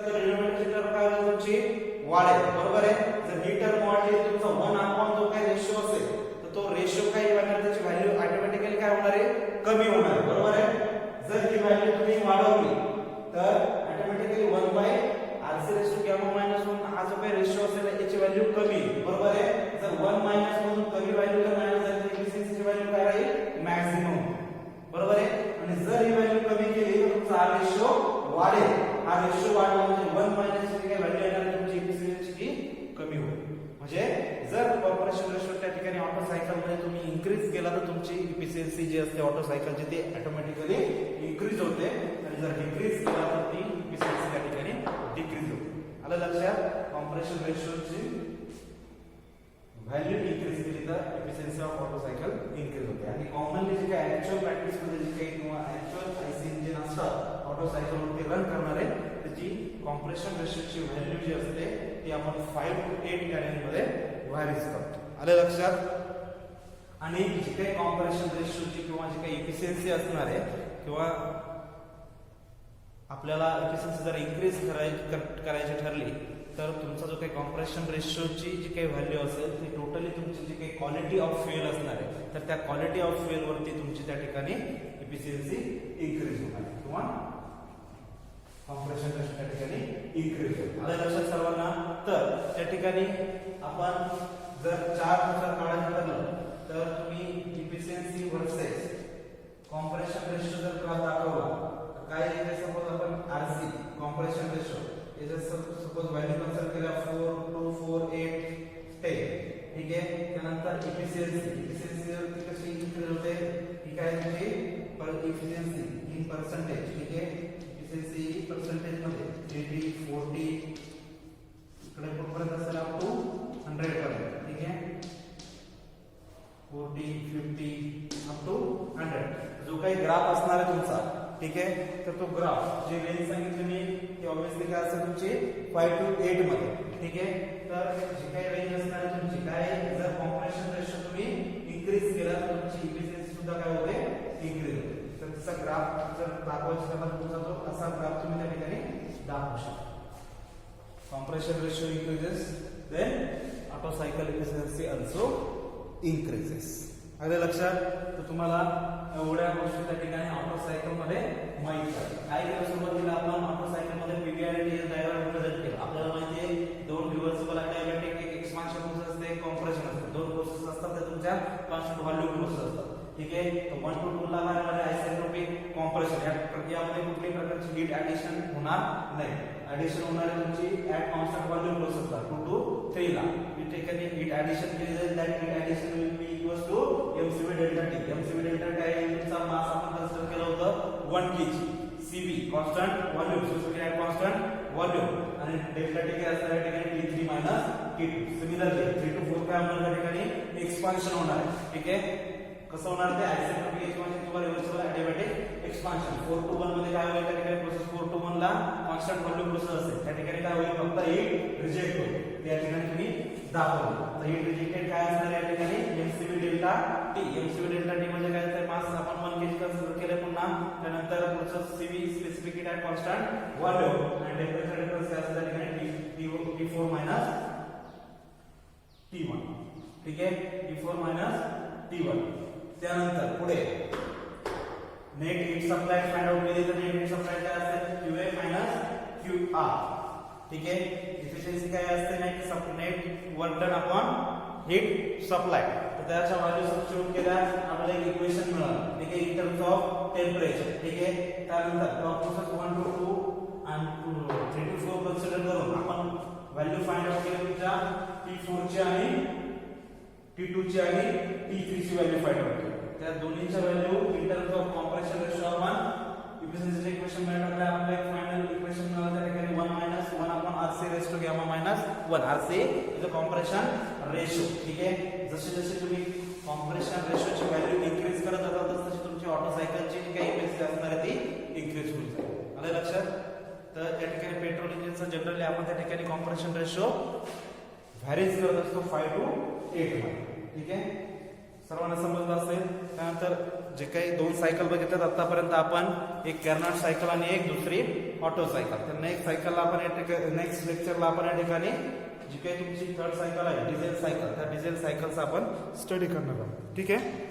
तर रिनोव्हेटरची टर्म काय होईल तुमची वाढेल, बरोबर आहे. जर ही टर्म वाढली तुमचा 1 जो काही रेशो असेल तर तो रेशो काय होणार, त्याची व्हॅल्यू ऑटोमॅटिकली काय होणार आहे, कमी होणार आहे, बरोबर आहे. जर ही व्हॅल्यू तुम्ही वाढवली तर ऑटोमॅटिकली 1/RC⁻⁻1 हा जो काही रेशो असेल याची व्हॅल्यू कमी येईल, बरोबर आहे. जर 1 मधून कमी व्हॅल्यू जर मिळाली तर एफिशियन्सीची व्हॅल्यू काय राहील, मॅक्सिमम, बरोबर आहे. आणि जर ही व्हॅल्यू कमी केली तर तुमचा हा रेशो वाढेल. हा रेशो वाढला म्हणजे 1 ची काय व्हॅल्यू येणार तुमची एफिशियन्सी कमी होईल. म्हणजे जर कॉर्पोरेशन रेशो त्या ठिकाणी ऑटो सायकल मध्ये तुम्ही इन्क्रीज केला तर तुमची एफिशियन्सी जी असते ऑटो सायकलची ती ऑटोमॅटिकली इन्क्रीज होते, आणि जर डिक्रीज केला तर ती एफिशियन्सी त्या ठिकाणी डिक्रीज होते. आलं लक्षात. कॉम्प्रेशन रेशोची व्हॅल्यू इन्क्रीज केली तर efficiency of auto cycle increase होते. आणि कॉमनली जे काही ऍक्च्युअल प्रॅक्टिस मध्ये जे काही किंवा ऍक्च्युअल आयसी इंजिन असतात ऑटो सायकल वरती रन करणारे त्याची कॉम्प्रेशन रेशोची व्हॅल्यू जी असते ती आपण 5 to 8 कॅरेज मध्ये व्हॅरीज करतो. आलं लक्षात. आणि जी काही कॉम्प्रेशन रेशोची किंवा जी काही एफिशियन्सी असणार आहे किंवा आपल्याला एफिशियन्सी जर इन्क्रीज करायची ठरली तर तुमचा जो काही कॉम्प्रेशन रेशोची जी काही व्हॅल्यू असेल ती टोटली तुमची जी काही क्वालिटी ऑफ फ्युएल असणार आहे तर त्या क्वालिटी ऑफ फ्युएल वरती तुमची त्या ठिकाणी एफिशियन्सी इन्क्रीज होणार आहे किंवा कॉम्प्रेशन रेशो त्या ठिकाणी इन्क्रीज होईल. आलं लक्षात सर्वांना. तर त्या ठिकाणी आपण जर 4 नुसार काढायचं ठरलं तर तुम्ही एफिशियन्सी वर्सेस कॉम्प्रेशन रेशो जर दाखवला काय येते, सपोज आपण आरसी कॉम्प्रेशन रेशो याचा सपोज व्हॅल्यू कन्सिडर केला 4, 2, 4, 8, 10, ठीक आहे. त्यानंतर एफिशियन्सी कशी इन्क्रीज होते, ही काय म्हणजे एफिशियन्सी इन पर्सेंटेज, ठीक आहे. एफिशियन्सी पर्सेंटेज मध्ये 80, 40 इकडे कुठपर्यंत असेल अप टू 100 पर्यंत, ठीक आहे. 40, 50 अप टू 100 जो काही ग्राफ असणार आहे तुमचा, ठीक आहे. तर तो ग्राफ जे रेंज सांगितली मी ती ऑब्वियसली काय असेल तुमची 5 to 8 मध्ये, ठीक आहे. तर जी काही रेंज असणार आहे तुमची काय, जर कॉम्प्रेशन रेशो तुम्ही इन्क्रीज केला तर तुमची एफिशियन्सी सुद्धा काय होते, इन्क्रीज होते. तर त्याचा ग्राफ जर दाखवायचा तर तुमचा तो असा ग्राफ तुम्ही त्या ठिकाणी दाखवू शकता. Compression ratio increases then Otto cycle efficiency also increases. अगदी लक्षात. तर तुम्हाला एवढ्या गोष्टी त्या ठिकाणी ऑटो सायकल मध्ये माहिती आहे. काय केलं सुरुवातीला आपण ऑटो सायकल मध्ये पीबी आणि टीएस डायग्राम रिप्रेझेंट केला. आपल्याला माहिती आहे 2 रिव्हर्सिबल ॲडियाबॅटिक, एक एक्सपान्शन प्रोसेस असते, एक कॉम्प्रेशन असते. 2 प्रोसेस असतात त्या तुमच्या कॉन्स्टंट व्हॉल्यूम प्रोसेस असतात, ठीक आहे. 1 to 2 ला काय होणार आहे, आयसेंट्रोपिक कॉम्प्रेशन. या प्रक्रियामध्ये कुठल्याही प्रकारची हीट ॲडिशन होणार नाही. ॲडिशन होणार आहे तुमची ऍट कॉन्स्टंट व्हॉल्यूम प्रोसेसला 2 to 3 ला. इथे कधी हीट ॲडिशन केली जाईल, that heat addition will be equals to mcv delta T. mcv delta काय आहे, तुमचा मास आपण कन्सिडर केलं होतं 1 kg. cv constant volume, so at constant volume, आणि डेल्टा टी काय असणार आहे ठिकाणी T3 - T2. सिमिलरली 3 to 4 काय होणार त्या ठिकाणी एक्सपान्शन होणार आहे, ठीक आहे. कसं होणार ते आयसेंट्रोपिक एक्सपान्शन किंवा रिव्हर्सिबल ॲडियाबॅटिक एक्सपान्शन. 4 to 1 मध्ये काय होईल त्या ठिकाणी प्रोसेस 4 to 1 ला कॉन्स्टंट व्हॉल्यूम प्रोसेस असेल. त्या ठिकाणी काय होईल, फक्त हीट रिजेक्ट होईल. त्या ठिकाणी तुम्ही दाखवलं तर हीट रिजेक्टेड काय असणार या ठिकाणी mcv delta T. mcv delta T म्हणजे काय असतं, मास आपण 1 kg कन्सिडर केलं पुन्हा. त्यानंतर process cv specific heat at constant volume, आणि टेम्परेचर डिफरन्स काय असतं त्या ठिकाणी T4 - T1, ठीक आहे. T4 - T1. त्यानंतर पुढे net heat supply find out केली तर नेट हीट सप्लाय काय असते QA - QR, ठीक आहे. एफिशियन्सी काय असते, net work done upon heat supply. तर त्याच्या व्हॅल्यू सबस्टिट्यूट केल्या आपल्याला एक इक्वेशन मिळालं, ठीक आहे, इन टर्म्स ऑफ टेम्परेचर, ठीक आहे. त्यानंतर प्रोसेस 1 to 2 आणि 3 to 4 कन्सिडर करून आपण व्हॅल्यू फाइंड आउट केली तुमच्या T4 ची आणि T2 ची आणि T3 ची व्हॅल्यू फाइंड आउट केली. त्या दोन्हीच्या value in terms of compression ratio आपण एफिशियन्सीचे इक्वेशन मिळवलं. आपल्याला एक फायनल इक्वेशन मिळालं त्या ठिकाणी 1 - 1 upon RC⁻⁻1. RC is a compression ratio, ठीक आहे. जसे जसे तुम्ही कॉम्प्रेशन रेशोची व्हॅल्यू इन्क्रीज करत जातात तशी तुमची ऑटो सायकलची जी काही एफिशियन्सी असणार आहे ती इन्क्रीज होईल. आलं लक्षात. तर त्या ठिकाणी पेट्रोल इंजिनचं जनरली आपण त्या ठिकाणी कॉम्प्रेशन रेशो व्हॅरीज करत असतो 5 to 8 मध्ये, ठीक आहे. सर्वांना समजलं असेल. त्यानंतर जे काही 2 सायकल बघितल्यात आतापर्यंत आपण, एक कार्नोट सायकल आणि एक दुसरी ऑटो सायकल. तर नेक्स्ट सायकलला आपण नेक्स्ट लेक्चरला आपण या ठिकाणी जी काही तुमची थर्ड सायकल आहे डिझेल सायकल, त्या डिझेल सायकलचा आपण स्टडी करणार आहोत. ठीक आहे.